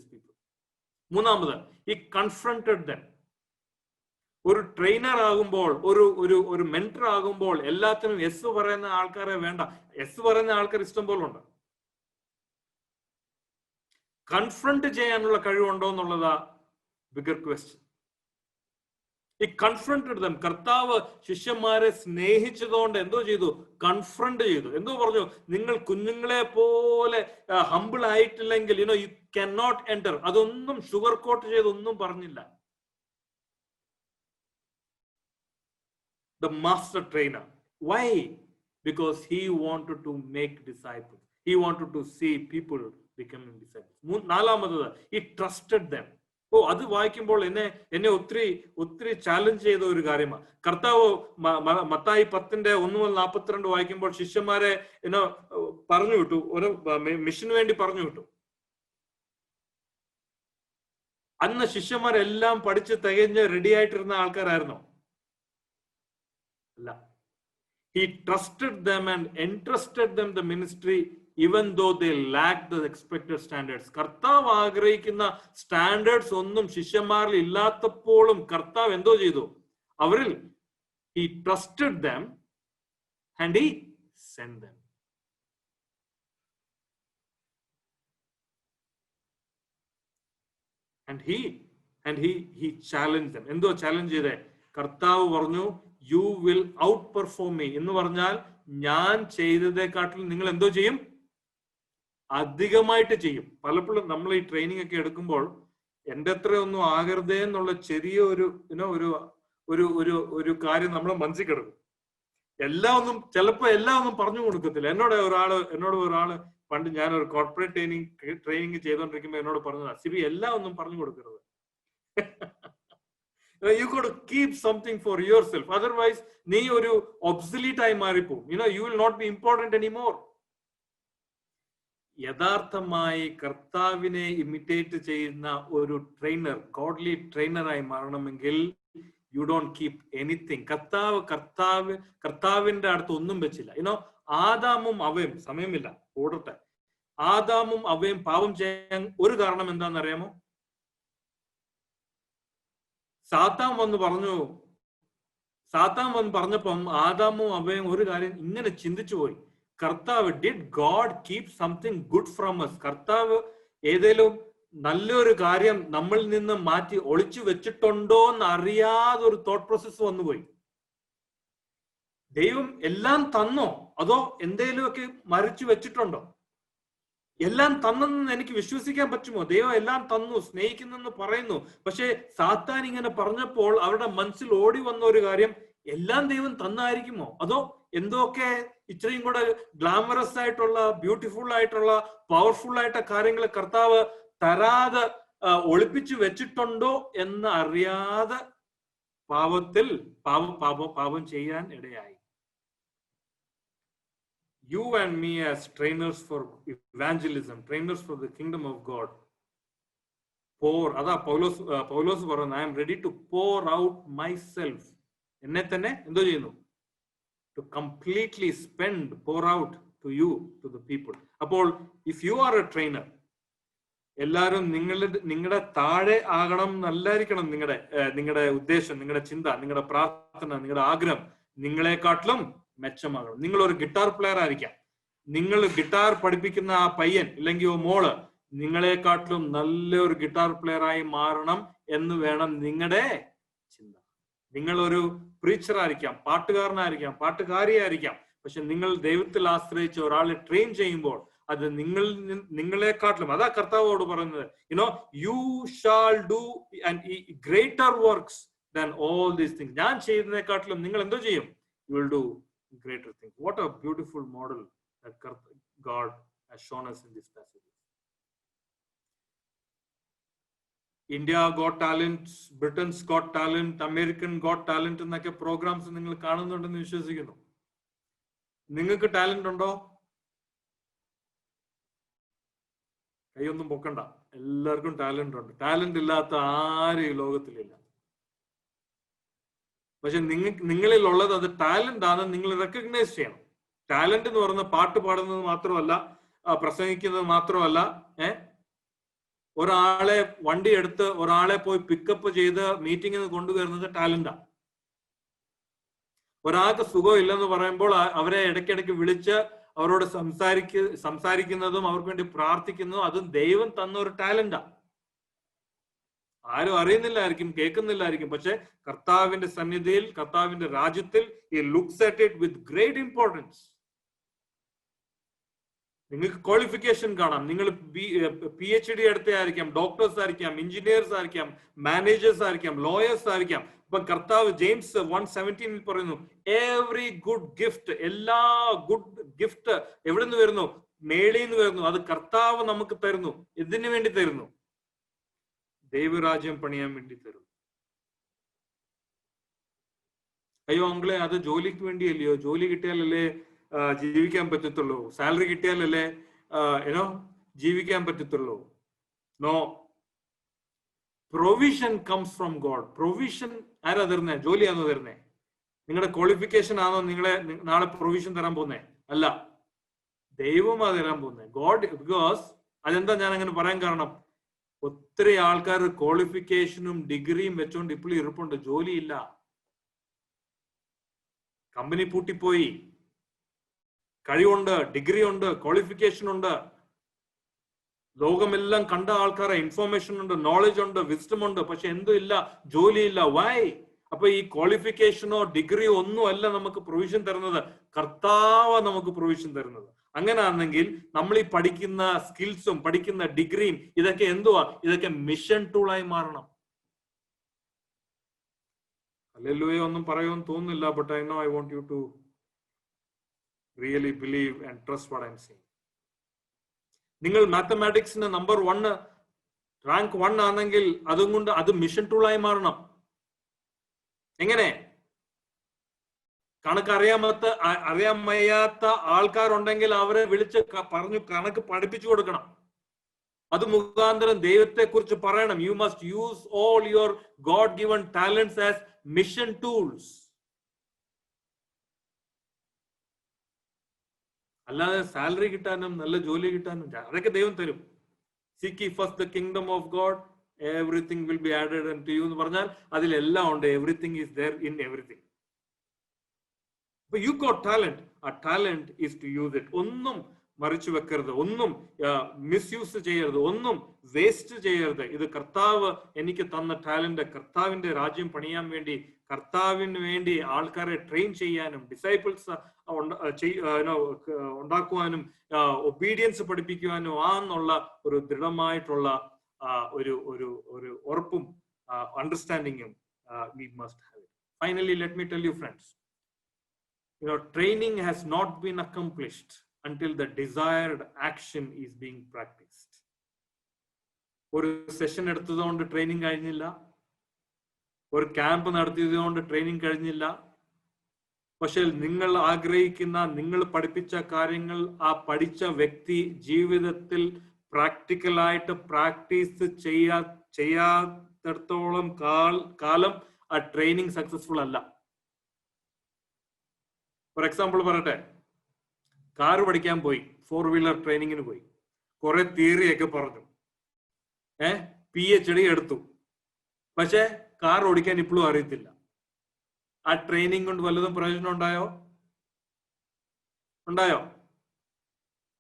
people. മൂന്നാമത്, he confronted them. ഒരു ട്രെയിനർ ആകുമ്പോൾ, ഒരു മെന്റർ ആകുമ്പോൾ എല്ലാത്തിനും എസ് പറയുന്ന ആൾക്കാരെ വേണ്ട. എസ് പറയുന്ന ആൾക്കാർ ഇഷ്ടം പോലെ ഉണ്ട്. കൺഫ്രണ്ട് ചെയ്യാനുള്ള കഴിവുണ്ടോ എന്നുള്ളതാ ബിഗർ ക്വസ്റ്റ്യൻ. ഈ കൺഫ്രണ്ടഡ് ദം. കർത്താവ് ശിഷ്യന്മാരെ സ്നേഹിച്ചതുകൊണ്ട് എന്തോ ചെയ്തു? കൺഫ്രണ്ട് ചെയ്തു. എന്തോ പറഞ്ഞു? നിങ്ങൾ കുഞ്ഞുങ്ങളെ പോലെ ഹംബിൾ ആയിട്ടില്ലെങ്കിൽ യു ക്യാൻ നോട്ട് എൻറ്റർ. അതൊന്നും ഷുഗർ കോട്ട് ചെയ്തൊന്നും പറഞ്ഞില്ല. The master trainer. Why? Because he wanted to make disciples. He wanted to see people becoming disciples. നാലാമത്, he trusted them. അത് വായിക്കുമ്പോൾ എന്നെ ഒത്തിരി ചാലഞ്ച് ചെയ്ത ഒരു കാര്യമാണ്. കർത്താവ് മത്തായി 10:1-42 വായിക്കുമ്പോൾ ശിഷ്യന്മാരെ പറഞ്ഞു വിട്ടു, ഒരു മിഷന് വേണ്ടി പറഞ്ഞു വിട്ടു. അന്ന് ശിഷ്യന്മാരെല്ലാം പഠിച്ച് തികഞ്ഞ് റെഡി ആയിട്ടിരുന്ന ആൾക്കാരായിരുന്നോ? അല്ല. He trusted them and entrusted them the ministry even though they lacked the expected standards. കർത്താവ് ആഗ്രഹിക്കുന്ന സ്റ്റാൻഡേർഡ്സ് ഒന്നും ശിഷ്യന്മാരിൽ ഇല്ലാത്തപ്പോഴും കർത്താവ് എന്തോ ചെയ്തു? അവരിൽ he trusted them and he sent them. And he challenged them. എന്തോ ചാലഞ്ച് ചെയ്തേ? കർത്താവ് പറഞ്ഞു you will out perform me എന്ന് പറഞ്ഞാൽ ഞാൻ ചെയ്തതേക്കാട്ടിലും നിങ്ങൾ എന്തോ ചെയ്യും? അധികമായിട്ട് ചെയ്യും. പലപ്പോഴും നമ്മൾ ഈ ട്രെയിനിങ് ഒക്കെ എടുക്കുമ്പോൾ എന്റെ അത്രയൊന്നും ആകരുതേ എന്നുള്ള ചെറിയ ഒരു കാര്യം നമ്മളെ മനസ്സിൽ കിടക്കും. ചിലപ്പോ എല്ലാം ഒന്നും പറഞ്ഞു കൊടുക്കത്തില്ല. എന്നോട് ഒരാള് പണ്ട് ഞാൻ ഒരു കോർപ്പറേറ്റ് ട്രെയിനിങ് ചെയ്തോണ്ടിരിക്കുമ്പോ എന്നോട് പറഞ്ഞതാ, സിബി എല്ലാം ഒന്നും പറഞ്ഞു കൊടുക്കരുത്. You got to keep something for yourself. Otherwise, nee oru obsolete ആയി മാറിപ്പോകും. You will not be important anymore. യഥാർത്ഥമായി കർത്താവിനെ ഇമിറ്റേറ്റ് ചെയ്യുന്ന ഒരു ട്രെയിനർ, ഗോഡ്ലി ട്രെയിനറായി മാറണമെങ്കിൽ യു ഡോണ്ട് കീപ് എനിത്തിങ്. കർത്താവിന്റെ അടുത്ത് ഒന്നും വെച്ചില്ല. ആദാമും അവയും, സമയമില്ല ഓടട്ടെ, ആദാമും അവയും പാപം ചെയ്യാൻ ഒരു കാരണം എന്താണെന്നറിയാമോ? സാത്താൻ വന്ന് പറഞ്ഞപ്പം ആദാമും അവയും ഒരു കാര്യം ഇങ്ങനെ ചിന്തിച്ചു പോയി. കർത്താവ്, did God keep something good from us? കർത്താവ് ഏതേലും നല്ലൊരു കാര്യം നമ്മളിൽ നിന്ന് മാറ്റി ഒളിച്ചു വെച്ചിട്ടുണ്ടോ എന്ന് അറിയാതെ ഒരു തോട്ട് പ്രോസസ് വന്നുപോയി. ദൈവം എല്ലാം തന്നോ അതോ എന്തേലുമൊക്കെ മറിച്ചു വെച്ചിട്ടുണ്ടോ? എല്ലാം തന്നെന്ന് എനിക്ക് വിശ്വസിക്കാൻ പറ്റുമോ? ദൈവം എല്ലാം തന്നു, സ്നേഹിക്കുന്നെന്ന് പറയുന്നു. പക്ഷെ സാത്താൻ ഇങ്ങനെ പറഞ്ഞപ്പോൾ അവരുടെ മനസ്സിൽ ഓടി വന്ന ഒരു കാര്യം, എല്ലാം ദൈവം തന്നായിരിക്കുമോ അതോ എന്തൊക്കെ ഇത്രയും കൂടെ ഗ്ലാമറസ് ആയിട്ടുള്ള, ബ്യൂട്ടിഫുൾ ആയിട്ടുള്ള, പവർഫുൾ ആയിട്ട് കാര്യങ്ങൾ കർത്താവ് തരാതെ ഒളിപ്പിച്ചു വെച്ചിട്ടുണ്ടോ എന്ന് അറിയാതെ പാപം ചെയ്യാൻ ഇടയായി. You and me as trainers for evangelism, trainers for the kingdom of God, അതാ പൗലോസ് പറയുന്നു, I am ready to pour out myself. എന്നെ തന്നെ എന്തോ ചെയ്യുന്നു? To completely pour out to you, to the people. അപ്പോൾ if you are a trainer, എല്ലാവരും നിങ്ങളുടെ താഴെ ആകണം എന്നല്ലായിരിക്കണം നിങ്ങളുടെ ഉദ്ദേശം, നിങ്ങളുടെ ചിന്ത, നിങ്ങളുടെ പ്രാർത്ഥന, നിങ്ങളുടെ ആഗ്രഹം നിങ്ങളെക്കാട്ടിലും മെച്ചമാകണം. നിങ്ങൾ ഒരു ഗിറ്റാർ പ്ലെയർ ആയിരിക്കാം, നിങ്ങൾ ഗിറ്റാർ പഠിപ്പിക്കുന്ന ആ പയ്യൻ ഇല്ലെങ്കിൽ മോള് നിങ്ങളെക്കാട്ടിലും നല്ലൊരു ഗിറ്റാർ പ്ലെയർ ആയി മാറണം എന്ന് വേണം നിങ്ങളുടെ ചിന്ത. നിങ്ങളൊരു പ്രീച്ചർ ആയിരിക്കാം, പാട്ടുകാരനായിരിക്കാം, പാട്ടുകാരിയായിരിക്കാം. പക്ഷെ നിങ്ങൾ ദൈവത്തിൽ ആശ്രയിച്ച് ഒരാളെ ട്രെയിൻ ചെയ്യുമ്പോൾ അത് നിങ്ങളെക്കാട്ടിലും, അതാ കർത്താവോട് പറയുന്നത്, U shawl do greater works than all these things. ഞാൻ ചെയ്യുന്നതിനെക്കാട്ടിലും നിങ്ങൾ എന്തോ ചെയ്യും? You will do greater things. What a beautiful model that God has shown us in this passage. India Got Talent, Britain's Got Talent, American Got Talent എന്നൊക്കെ programmes നിങ്ങൾ കാണുന്നുണ്ടെന്ന് വിശ്വസിക്കുന്നു. നിങ്ങൾക്ക് talent ഉണ്ടോ? കൈയൊന്നും പൊക്കണ്ട, എല്ലാവർക്കും ടാലന്റ് ഉണ്ട്. ടാലന്റ് ഇല്ലാത്ത ആരും ഈ ലോകത്തിലില്ല. പക്ഷെ നിങ്ങളിൽ ഉള്ളത് അത് ടാലന്റ് ആണെന്ന് നിങ്ങൾ റെക്കഗ്നൈസ് ചെയ്യണം. ടാലന്റ് എന്ന് പറയുന്ന പാട്ട് പാടുന്നത് മാത്രമല്ല, പ്രസംഗിക്കുന്നത് മാത്രമല്ല, ഒരാളെ വണ്ടി എടുത്ത് ഒരാളെ പോയി പിക്കപ്പ് ചെയ്ത് മീറ്റിങ്ങിന് കൊണ്ടുവരുന്നത് ടാലന്റാ. ഒരാൾക്ക് സുഖം ഇല്ലെന്ന് പറയുമ്പോൾ അവരെ ഇടയ്ക്കിടയ്ക്ക് വിളിച്ച് അവരോട് സംസാരിക്കുന്നതും അവർക്ക് വേണ്ടി പ്രാർത്ഥിക്കുന്നതും അതും ദൈവം തന്ന ഒരു ടാലന്റാ. ആരും അറിയുന്നില്ലായിരിക്കും, കേൾക്കുന്നില്ലായിരിക്കും. പക്ഷെ കർത്താവിന്റെ സന്നിധിയിൽ, കർത്താവിന്റെ രാജ്യത്തിൽ he looks at it with great importance. നിങ്ങൾക്ക് ക്വാളിഫിക്കേഷൻ കാണാം. നിങ്ങൾ PhD എടുത്തയായിരിക്കാം, ഡോക്ടേഴ്സ് ആയിരിക്കാം, എഞ്ചിനീയേഴ്സ് ആയിരിക്കാം, മാനേജേഴ്സ് ആയിരിക്കാം, ലോയേഴ്സ് ആയിരിക്കാം. ഇപ്പൊ കർത്താവ് ജെയിംസ് 1:17 പറയുന്നു, എവറി ഗുഡ് ഗിഫ്റ്റ്, എല്ലാ ഗുഡ് ഗിഫ്റ്റ് എവിടെ നിന്ന് വരുന്നു? മേളിൽ നിന്ന് വരുന്നു. അത് കർത്താവ് നമുക്ക് തരുന്നു. ഇതിനു വേണ്ടി തരുന്നു? ദൈവരാജ്യം പണിയാൻ വേണ്ടി തരും. അയ്യോ അങ്കിളെ, അത് ജോലിക്ക് വേണ്ടിയല്ലയോ? ജോലി കിട്ടിയാലല്ലേ ജീവിക്കാൻ പറ്റത്തുള്ളൂ, സാലറി കിട്ടിയാലല്ലേ ജീവിക്കാൻ പറ്റത്തുള്ളൂ. No, provision comes from God. Provision ആരാ തരുന്നേ? ജോലിയാണോ തരുന്നേ? നിങ്ങളുടെ ക്വാളിഫിക്കേഷൻ ആണോ നിങ്ങളെ നാളെ പ്രൊവിഷൻ തരാൻ പോകുന്നേ? അല്ല, ദൈവമാണ് തരാൻ പോകുന്നത്. ഗോഡ്, ബിക്കോസ് അതെന്താ ഞാൻ അങ്ങനെ പറയാൻ കാരണം, ഒത്തിരി ആൾക്കാർ ക്വാളിഫിക്കേഷനും ഡിഗ്രിയും വെച്ചോണ്ട് ഇപ്പോഴും ഇരിപ്പുണ്ട്, ജോലിയില്ല, കമ്പനി പൂട്ടിപ്പോയി. കഴിവുണ്ട്, ഡിഗ്രി ഉണ്ട്, ക്വാളിഫിക്കേഷൻ ഉണ്ട്, ലോകമെല്ലാം കണ്ട ആൾക്കാരെ, ഇൻഫോർമേഷൻ ഉണ്ട്, നോളജ് ഉണ്ട്, വിസ്ഡം ഉണ്ട്, പക്ഷെ എന്തും ഇല്ല, ജോലിയില്ല. വൈ? അപ്പൊ ഈ ക്വാളിഫിക്കേഷനോ ഡിഗ്രിയോ ഒന്നും അല്ല നമുക്ക് പ്രൊവിഷൻ തരുന്നത്, കർത്താവ് നമുക്ക് പ്രൊവിഷൻ തരുന്നത്. അങ്ങനെയാണെങ്കിൽ നമ്മൾ ഈ പഠിക്കുന്ന സ്കിൽസും പഠിക്കുന്ന ഡിഗ്രിയും ഇതൊക്കെ എന്തുവാ? ഇതൊക്കെ മിഷൻ ടൂളായി മാറണം. ഹല്ലേലൂയ ഒന്നും പറയുമെന്ന് തോന്നുന്നില്ല, but I know I want you to really believe and trust what I am saying. നിങ്ങൾ മാത്തമാറ്റിക്സിന് നമ്പർ 1 റാങ്ക് 1 ആണെങ്കിൽ അതും കൊണ്ട് അത് മിഷൻ ടൂളായി മാറണം. എങ്ങനെ? കണക്ക് അറിയാൻ വയ്യാത്ത ആൾക്കാരുണ്ടെങ്കിൽ അവരെ വിളിച്ച് പറഞ്ഞു കണക്ക് പഠിപ്പിച്ചു കൊടുക്കണം. അത് മുഖാന്തരം ദൈവത്തെ കുറിച്ച് പറയണം. You must use all your God given talents as mission tools. അല്ലാതെ സാലറി കിട്ടാനും നല്ല ജോലി കിട്ടാനും അതൊക്കെ ദൈവം തരും. Seek ye first the kingdom of God, everything will be added unto you എന്ന് പറഞ്ഞാൽ അതിലെല്ലാം ഉണ്ട്. Everything is there in everything. But you got talent. A talent is to use it. ഒന്നും മറിച്ചു വെക്കരുത്, ഒന്നും മിസ്യൂസ് ചെയ്യരുത്, ഒന്നും വേസ്റ്റ് ചെയ്യരുത്. ഇത് കർത്താവ് എനിക്ക് തന്ന ടാലന്റ്, കർത്താവിന്റെ രാജ്യം പണിയാൻ വേണ്ടി, കർത്താവിന് വേണ്ടി ആൾക്കാരെ ട്രെയിൻ ചെയ്യാനും ഡിസൈപ്പിൾസ് ഉണ്ടാക്കുവാനും ഒബീഡിയൻസ് പഠിപ്പിക്കുവാനും ആന്നുള്ള ഒരു ദൃഢമായിട്ടുള്ള ഒരു ഒരു ഒരു ഉറപ്പും അണ്ടർസ്റ്റാൻഡിങ്ങും we must have it. Finally, let me tell you friends, training has not been accomplished until the desired action is being practiced. ഒരു സെഷൻ എടുത്തതുകൊണ്ട് ട്രെയിനിങ് കഴിഞ്ഞില്ല, ഒരു ക്യാമ്പ് നടത്തിയതുകൊണ്ട് ട്രെയിനിങ് കഴിഞ്ഞില്ല. പക്ഷെ നിങ്ങൾ ആഗ്രഹിക്കുന്ന, നിങ്ങൾ പഠിപ്പിച്ച കാര്യങ്ങൾ ആ പഠിച്ച വ്യക്തി ജീവിതത്തിൽ പ്രാക്ടിക്കലായിട്ട് പ്രാക്ടീസ് ചെയ്യാത്തിടത്തോളം കാലം ആ ട്രെയിനിങ് സക്സസ്ഫുൾ അല്ല. ഫോർ എക്സാമ്പിൾ പറയട്ടെ, കാറ് പഠിക്കാൻ പോയി, 4 വീലർ ട്രെയിനിങ്ങിന് പോയി, കുറെ തിയറിയൊക്കെ പറഞ്ഞു, PhD എടുത്തു, പക്ഷെ കാർ ഓടിക്കാൻ ഇപ്പോഴും അറിയത്തില്ല. ആ ട്രെയിനിങ് കൊണ്ട് വല്ലതും പ്രയോജനം ഉണ്ടായോ?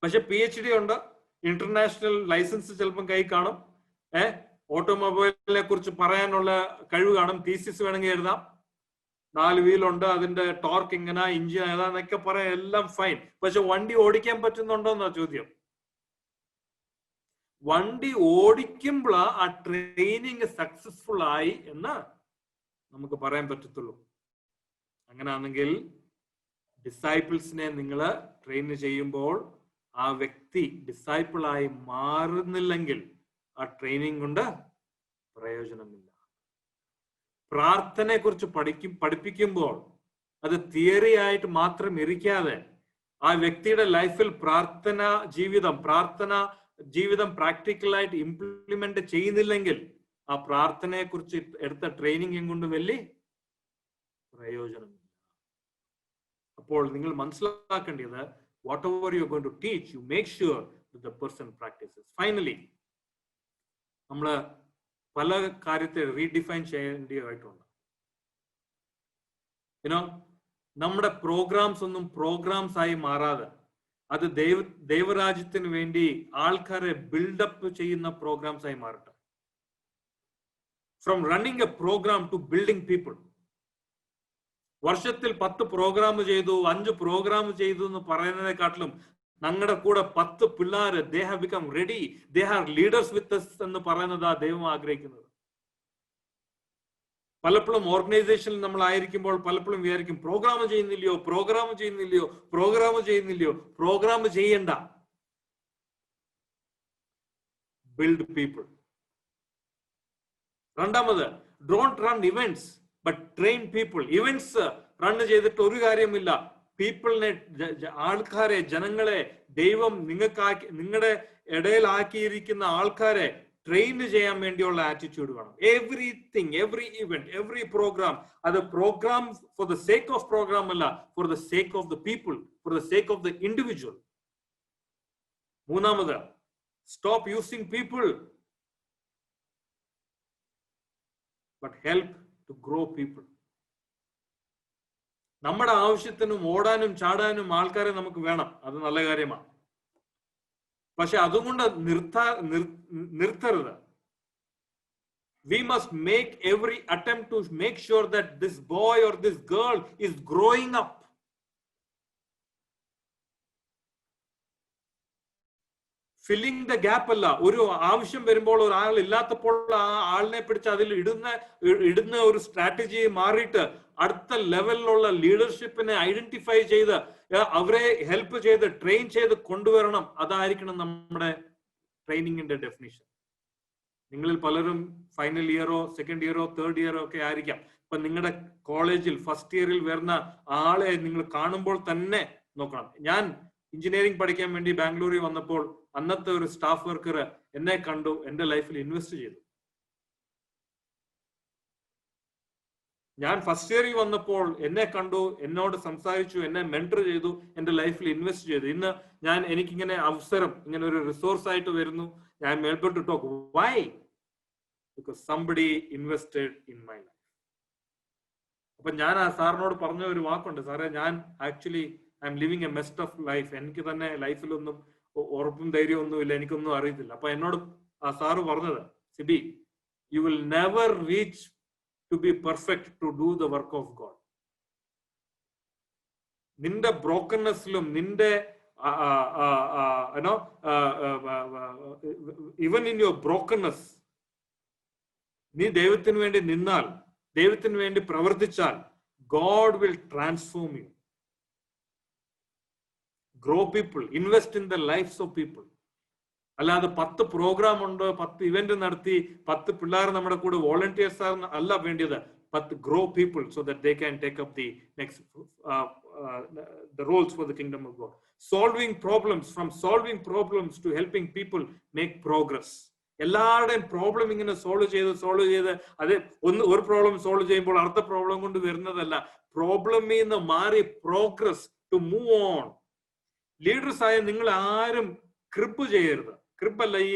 പക്ഷെ PhD ഉണ്ട്, ഇന്റർനാഷണൽ ലൈസൻസ് ചിലപ്പം കൈ കാണും, ഓട്ടോമൊബൈലിനെ കുറിച്ച് പറയാനുള്ള കഴിവ് കാണും, തീസിസ് വേണമെങ്കിൽ എഴുതാം, 4 വീലുണ്ട്, അതിന്റെ ടോർക്ക് ഇങ്ങനെ, ഇഞ്ചിൻ ഏതാന്നൊക്കെ പറയാം, എല്ലാം ഫൈൻ. പക്ഷെ വണ്ടി ഓടിക്കാൻ പറ്റുന്നുണ്ടോ എന്നാ ചോദ്യം. വണ്ടി ഓടിക്കുമ്പോഴാ ആ ട്രെയിനിങ് സക്സസ്ഫുൾ ആയി എന്ന് നമുക്ക് പറയാൻ പറ്റത്തുള്ളൂ. അങ്ങനെയാണെങ്കിൽ ഡിസൈപ്പിൾസിനെ നിങ്ങൾ ട്രെയിൻ ചെയ്യുമ്പോൾ ആ വ്യക്തി ഡിസൈപ്പിളായി മാറുന്നില്ലെങ്കിൽ ആ ട്രെയിനിങ് കൊണ്ട് പ്രയോജനമില്ല. പ്രാർത്ഥനയെ കുറിച്ച് പഠിപ്പിക്കുമ്പോൾ അത് തിയറി ആയിട്ട് മാത്രം ഇരിക്കാതെ ആ വ്യക്തിയുടെ ലൈഫിൽ പ്രാർത്ഥന ജീവിതം പ്രാക്ടിക്കലായിട്ട് ഇംപ്ലിമെന്റ് ചെയ്യുന്നില്ലെങ്കിൽ ആ പ്രാർത്ഥനയെ കുറിച്ച് എടുത്ത ട്രെയിനിങ് കൊണ്ട് വലിയ പ്രയോജനമില്ല. അപ്പോൾ നിങ്ങൾ മനസ്സിലാക്കേണ്ടത്, whatever you are going to teach, you make sure that the person practices. Finally, നമ്മള് പല കാര്യത്തെ റീഡിഫൈൻ ചെയ്യേണ്ടതായിട്ടുണ്ട്. നമ്മുടെ പ്രോഗ്രാംസ് ഒന്നും പ്രോഗ്രാംസ് ആയി മാറാതെ അത് ദൈവരാജ്യത്തിന് വേണ്ടി ആൾക്കാരെ ബിൽഡപ്പ് ചെയ്യുന്ന പ്രോഗ്രാംസ് ആയി മാറട്ടെ. From running a program to building people. വർഷത്തിൽ 10 പ്രോഗ്രാം ചെയ്തു, 5 പ്രോഗ്രാം ചെയ്തു എന്ന് പറയുന്നതിനെക്കാട്ടിലും ഞങ്ങളുടെ കൂടെ 10 പിള്ളേര്, they have become ready, they are leaders with us എന്ന് പറയുന്നതാ ദൈവം ആഗ്രഹിക്കുന്നത്. പലപ്പോഴും ഓർഗനൈസേഷനിൽ നമ്മൾ ആയിരിക്കുമ്പോൾ പലപ്പോഴും വിചാരിക്കും, പ്രോഗ്രാം ചെയ്യുന്നില്ലയോ. പ്രോഗ്രാം ചെയ്യണ്ട, ബിൽഡ് പീപ്പിൾ. രണ്ടാമത്, don't run events but train people. Events run ചെയ്തിട്ട് ഒരു കാര്യമില്ല. പീപ്പിളിനെ, ആൾക്കാരെ, ജനങ്ങളെ ദൈവം നിങ്ങളുടെ ഇടയിലാക്കിയിരിക്കുന്ന ആൾക്കാരെ ട്രെയിൻ ചെയ്യാൻ വേണ്ടിയുള്ള ആറ്റിറ്റ്യൂഡ് വേണം. Everything, every event, every programme, അത് programme for the sake of programme അല്ല, for the sake of the people, for the sake of the individual. മൂന്നാമത്, stop using people but help to grow people. നമ്മുടെ ആവശ്യത്തിനും ഓടാനും ചാടാനും ആൾക്കാരെ നമുക്ക് വേണം, അത് നല്ല കാര്യമാണ്. പക്ഷെ അതുകൊണ്ട് നിർത്തരുത്. We must make every attempt to make sure that this boy or this girl is growing up. Filling the gap അല്ല. ഒരു ആവശ്യം വരുമ്പോൾ ഒരാൾ ഇല്ലാത്തപ്പോൾ ആ ആളിനെ പിടിച്ച് അതിൽ ഇടുന്ന ഒരു സ്ട്രാറ്റജി മാറിയിട്ട് അടുത്ത ലെവലിലുള്ള ലീഡർഷിപ്പിനെ ഐഡന്റിഫൈ ചെയ്ത് അവരെ ഹെൽപ്പ് ചെയ്ത് ട്രെയിൻ ചെയ്ത് കൊണ്ടുവരണം. അതായിരിക്കണം നമ്മുടെ ട്രെയിനിങ്ങിന്റെ ഡെഫിനിഷൻ. നിങ്ങളിൽ പലരും ഫൈനൽ ഇയറോ സെക്കൻഡ് ഇയറോ തേർഡ് ഇയറോ ഒക്കെ ആയിരിക്കാം. ഇപ്പൊ നിങ്ങളുടെ കോളേജിൽ ഫസ്റ്റ് ഇയറിൽ വരുന്ന ആളെ നിങ്ങൾ കാണുമ്പോൾ തന്നെ നോക്കണം. ഞാൻ എഞ്ചിനീയറിംഗ് പഠിക്കാൻ വേണ്ടി ബാംഗ്ലൂരിൽ വന്നപ്പോൾ അന്നത്തെ ഒരു സ്റ്റാഫ് വർക്കർ എന്നെ കണ്ടു, എന്റെ ലൈഫിൽ ഇൻവെസ്റ്റ് ചെയ്തു. ഞാൻ ഫസ്റ്റ് ഇയറിൽ വന്നപ്പോൾ എന്നെ കണ്ടു, എന്നോട് സംസാരിച്ചു, എന്നെ മെന്റർ ചെയ്തു, എന്റെ ലൈഫിൽ ഇൻവെസ്റ്റ് ചെയ്തു. ഇന്ന് എനിക്കിങ്ങനെ അവസരം, ഇങ്ങനെ ഒരു റിസോഴ്സ് ആയിട്ട് വരുന്നു. I am able to talk. Why? Because somebody invested in my life. അപ്പൊ ഞാൻ ആ സാറിനോട് പറഞ്ഞ ഒരു വാക്കുണ്ട്, സാറേ ഞാൻ actually I M living A must of life. എനിക്ക് തന്നെ ലൈഫിലൊന്നും ഉറപ്പും ധൈര്യവും ഒന്നുമില്ല, എനിക്കൊന്നും അറിയത്തില്ല. അപ്പൊ എന്നോട് ആ സാറ് പറഞ്ഞത്, Sibi, you will never reach to be perfect to do the work of God. നിന്റെ ബ്രോക്കൺനെസ്സിലും നിന്റെ even in your brokenness, നീ ദൈവത്തിന് വേണ്ടി നിന്നാൽ, ദൈവത്തിന് വേണ്ടി പ്രവർത്തിച്ചാൽ, God will transform you. Grow people, invest in the lives of people. അല്ലാതെ 10 പ്രോഗ്രാം ഉണ്ട്, 10 ഇവന്റ് നടത്തി, 10 പിള്ളേർ നമ്മുടെ കൂടെ വോളണ്ടിയേഴ്സ് അല്ല വേണ്ടിയത്. 10 grow people so that they can take up the next the roles for the kingdom of God. Solving problems, from solving problems to helping people make progress. എല്ലാവരുടെയും problem ഇങ്ങനെ solve ചെയ്ത് അത് ഒരു പ്രോബ്ലം സോൾവ് ചെയ്യുമ്പോൾ അടുത്ത problem കൊണ്ട് വരുന്നതല്ല. പ്രോബ്ലമിൽ നിന്ന് മാറി progress to move on. Leaders ആയ നിങ്ങൾ ആരും ക്രിപ്പ് ചെയ്യരുത്. ക്രിപ്പല്ല ഈ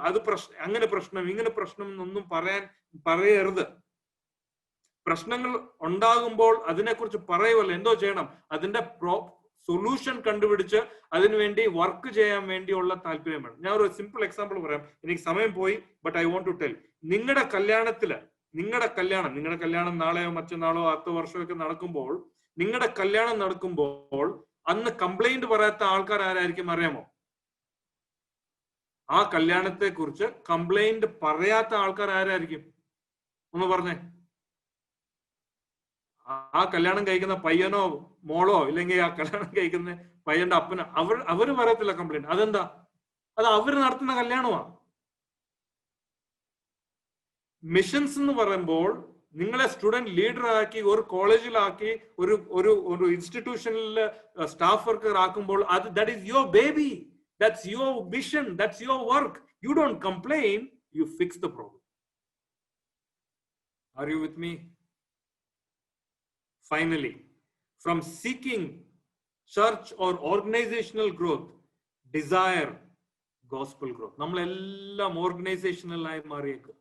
അത് പ്രശ്നം, അങ്ങനെ പ്രശ്നം, ഇങ്ങനെ പ്രശ്നം എന്നൊന്നും പറയരുത്. പ്രശ്നങ്ങൾ ഉണ്ടാകുമ്പോൾ അതിനെക്കുറിച്ച് പറയുമല്ലോ, എന്തോ ചെയ്യണം, അതിന്റെ സൊല്യൂഷൻ കണ്ടുപിടിച്ച് അതിനുവേണ്ടി വർക്ക് ചെയ്യാൻ വേണ്ടിയുള്ള താല്പര്യം വേണം. ഞാൻ ഒരു സിമ്പിൾ എക്സാമ്പിൾ പറയാം, എനിക്ക് സമയം പോയി, but I want to tell. നിങ്ങളുടെ കല്യാണം നാളെയോ മറ്റന്നാളോ അടുത്ത വർഷമൊക്കെ നടക്കുമ്പോൾ, നിങ്ങളുടെ കല്യാണം നടക്കുമ്പോൾ അന്ന് കംപ്ലൈന്റ് പറയാത്ത ആൾക്കാർ ആരായിരിക്കും അറിയാമോ? ആ കല്യാണത്തെ കുറിച്ച് കംപ്ലൈന്റ് പറയാത്ത ആൾക്കാർ ആരായിരിക്കും? ഒന്ന് പറഞ്ഞേ. ആ കല്യാണം കഴിക്കുന്ന പയ്യനോ മോളോ, ഇല്ലെങ്കിൽ ആ കല്യാണം കഴിക്കുന്ന പയ്യന്റെ അപ്പനോ, അവര് പറയത്തില്ല കംപ്ലൈന്റ്. അതെന്താ? അത് അവര് നടത്തുന്ന കല്യാണമാണ്. മിഷൻസ് എന്ന് പറയുമ്പോൾ നിങ്ങളെ സ്റ്റുഡന്റ് ലീഡർ ആക്കി, ഒരു കോളേജിലാക്കി, ഒരു ഇൻസ്റ്റിറ്റ്യൂഷനിൽ സ്റ്റാഫ് വർക്കർ ആക്കുമ്പോൾ അത് that is your baby, that's your vision, that's your work. You don't complain, you fix the problem. Are you with me? Finally, from seeking church or organizational growth, desire gospel growth. നമ്മളെല്ലാം organisational ആയി മാറിയേക്കും.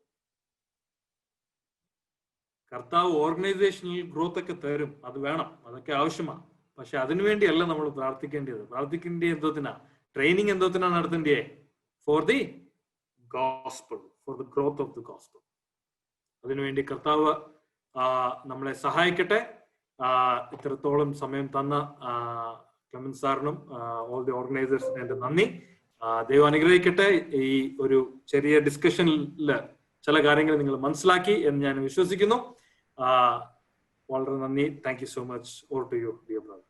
കർത്താവ് organisational growth ഒക്കെ തരും, അത് വേണം, അതൊക്കെ ആവശ്യമാണ്. പക്ഷെ അതിനുവേണ്ടിയല്ല നമ്മൾ പ്രാർത്ഥിക്കേണ്ടത്. പ്രാർത്ഥിക്കേണ്ടത് എന്തോത്തിനാ? ട്രെയിനിങ് എന്തോത്തിനാ നടത്തേണ്ടേ? For the gospel, for the growth of the gospel. അതിനുവേണ്ടി കർത്താവ് നമ്മളെ സഹായിക്കട്ടെ. ഇത്രത്തോളം സമയം തന്ന ക്ലെമൻ സാറിനും ഓൾ ദി ഓർഗനൈസേഴ്സിന് എന്റെ നന്ദി. ദൈവം അനുഗ്രഹിക്കട്ടെ. ഈ ഒരു ചെറിയ ഡിസ്കഷനിൽ ചില കാര്യങ്ങൾ നിങ്ങൾ മനസ്സിലാക്കി എന്ന് ഞാൻ വിശ്വസിക്കുന്നു. വളരെ നന്ദി. Thank you so much. Over to you dear brother.